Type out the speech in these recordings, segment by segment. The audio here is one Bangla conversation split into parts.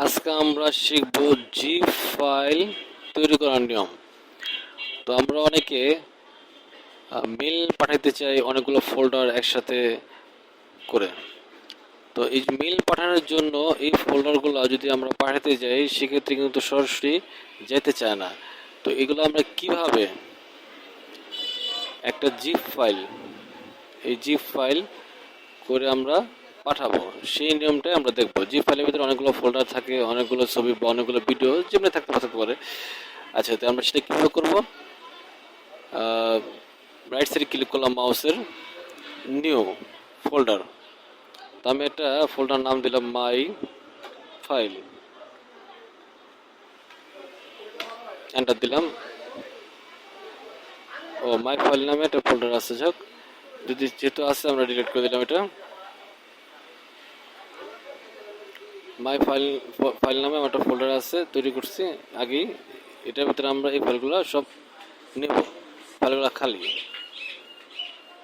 আজকে আমরা শিখব জিপ ফাইল তৈরি করার নিয়ম। তো আমরা অনেকে মেল পাঠাতে চাই অনেকগুলো ফোল্ডার একসাথে করে। তো এই মেল পাঠানোর জন্য এই ফোল্ডারগুলো যদি আমরা পাঠাতে যাই সেক্ষেত্রে কিন্তু সরাসরি যেতে চায় না। তো এগুলো আমরা কিভাবে একটা এই জিপ ফাইল করে আমরা পাঠাবো সেই নিয়মটাই আমরা দেখবো। জিপ ফাইলের ভিতরে অনেকগুলো ফোল্ডার থাকে, অনেকগুলো ছবি বা অনেকগুলো ভিডিও যেমনি থাকতে পারে। আচ্ছা, তো আমরা সেটা কীভাবে করবো? রাইট সাইডে ক্লিক করলাম মাউসের, নিউ ফোল্ডার। তো আমি একটা ফোল্ডার নাম দিলাম মাই ফাইল, এন্টার দিলাম। ও মাই ফাইল নামে একটা ফোল্ডার আছে, যাক যদি যেহেতু আছে আমরা ডিলিট করে দিলাম। এটা মাই ফাইল ফাইল নামে আমার একটা ফোল্ডার আছে, তৈরি করছি আগেই। এটার ভিতরে আমরা এই ফাইলগুলো সব নেব, ফাইলগুলো খালি।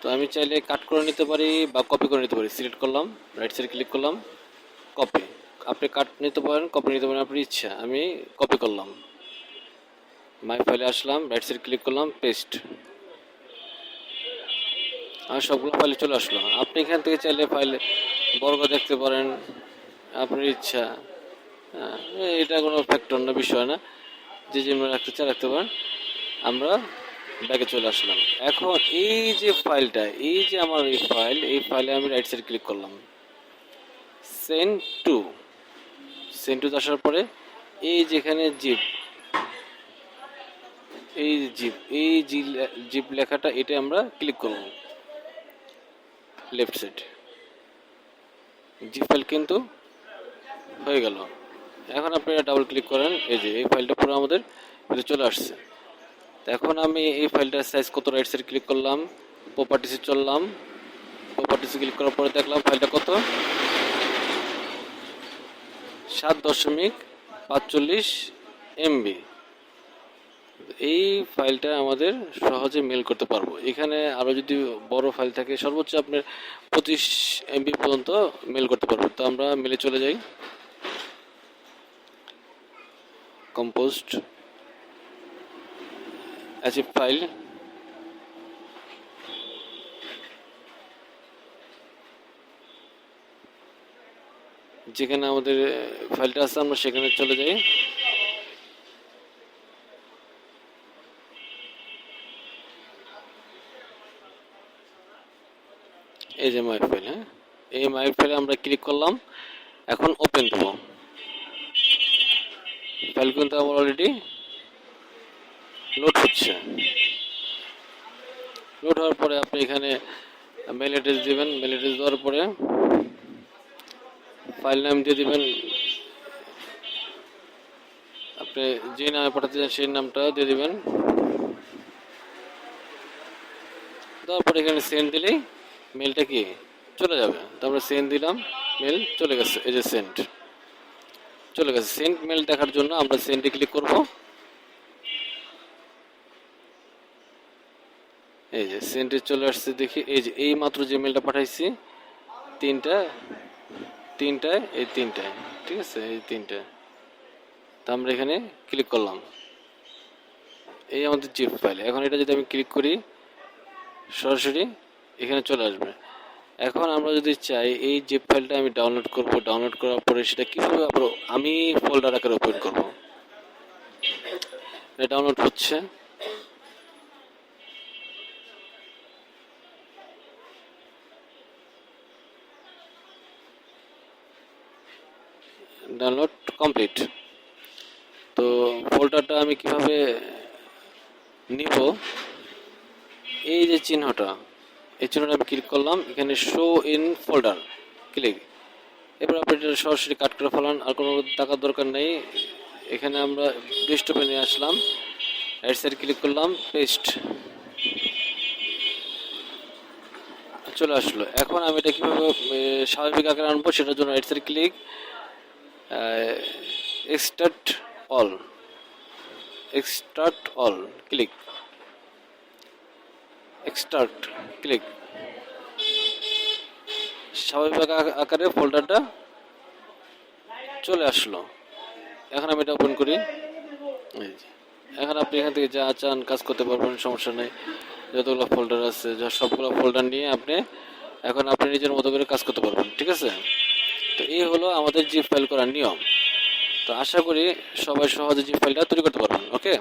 তো আমি চাইলে কাট করে নিতে পারি বা কপি করে নিতে পারি। সিলেক্ট করলাম, রাইট সাইড ক্লিক করলাম, কপি। আপনি কাট নিতে পারেন, কপি নিতে পারেন, আপনার ইচ্ছা। আমি কপি করলাম, মাই ফাইলে আসলাম, রাইট সাইড ক্লিক করলাম, পেস্ট। আর সবগুলো ফাইলে চলে আসলো। আপনি এখান থেকে চাইলে ফাইল বর্গ দেখতে পারেন, আপনার ইচ্ছা। এটা কোনো ফ্যাক্টর না, বিষয় না, যে যেমন রাখতে চান রাখতে পারেন। আমরা ব্যাকে চলে আসলাম। এখন এই যে ফাইলটা, এই যে আমার এই ফাইলে আমি রাইট সাইড ক্লিক করলাম, সেন্ড টু আসার পরে এই যেখানে জিপ লেখাটা, এটা আমরা ক্লিক করব লেফট সাইড। জিপ ফাইল কিন্তু হয়ে গেল। এখন আপনি ডাবল ক্লিক করেন, এই যে এই ফাইলটা পুরো আমাদের ভিতরে চলে আসছে। এখন আমি এই ফাইলটার সাইজ কত, রাইট সাইড ক্লিক করলাম, প্রপার্টিসে চললাম, প্রপার্টিসে ক্লিক করার পরে দেখলাম ফাইলটা কত, 7.45 MB। এই ফাইলটা আমাদের সহজে মেল করতে পারবো। এখানে আরও যদি বড় ফাইল থাকে সর্বোচ্চ আপনার 25 MB পর্যন্ত মেল করতে পারবো। তো আমরা মেলে চলে যাই, কম্পোস্ট অ্যাচিভ ফাইল, যেখানে আমাদের ফাইলটা আছে আমরা সেখানে চলে যাই। এই যে মাই ফাইল, হ্যাঁ, এই মাই ফাইলে আমরা ক্লিক করলাম। এখন ওপেন দেব। ফাইল কিন্তু আমার অলরেডি লোড হচ্ছে। লোড হওয়ার পরে আপনি এখানে মেল অ্যাড্রেস দিবেন। মেল অ্যাড্রেস দেওয়ার পরে ফাইল নাম দিয়ে দিবেন। আপনি যে নামে পাঠাতে চান সেই নামটা দিয়ে দিবেন। তারপরে এখানে সেন্ড দিলেই মেলটা কি চলে যাবে। তারপরে সেন্ড দিলাম, মেল চলে গেছে। এই যে সেন্ড চলে গেছে। সেন্ড মেল দেখার জন্য আমরা সেন্ডে ক্লিক করব। এই যে সেন্ডে চলে আসছে, দেখি এই যে এই মাত্র যে মেলটা পাঠাইছি, তিনটায় এই তিনটায়, ঠিক আছে, এই তিনটায়। তা আমরা এখানে ক্লিক করলাম, এই আমাদের জিপ ফাইল। এখন এটা যদি আমি ক্লিক করি সরাসরি এখানে চলে আসবে। এখন আমরা যদি চাই এই জিপ ফাইলটা আমি ডাউনলোড করব, ডাউনলোড করার পরে সেটা কীভাবে আমি ফোল্ডার আকারে ওপেন করব। এটা ডাউনলোড হচ্ছে। Download complete. তো ফোল্ডারটা আমি কিভাবে নিব, এই যে চিহ্নটা, এই চিহ্নটা আমি ক্লিক করলাম, এখানে শো ইন ফোল্ডার ক্লিক। এবার আপনি এটা সরাসরি কাট করে ফেলান, আর কোনো টাকার দরকার নেই। এখানে আমরা ডেস্কটপে নিয়ে আসলাম, রাইট সাইড ক্লিক করলাম, পেস্ট, চলে আসলো। এখন আমি এটা কীভাবে স্বাভাবিক আকারে আনবো সেটার জন্য right side click, extract all click, extract click. স্বাভাবিক আকারে ফোল্ডারটা চলে আসলো। এখন আমি এটা ওপেন করি। এই যে, এখন আপনি এখান থেকে যা চান কাজ করতে পারবেন, সমস্যা নেই। যতগুলো ফোল্ডার আছে সবগুলো ফোল্ডার নিয়ে আপনি এখন আপনি নিজের মতো করে কাজ করতে পারবেন, ঠিক আছে? তো এই হলো আমাদের জিপ ফাইল করার নিয়ম। তো আশা করি সবাই সহজে জিপ ফাইলটা তৈরি করতে পারবেন। ওকে।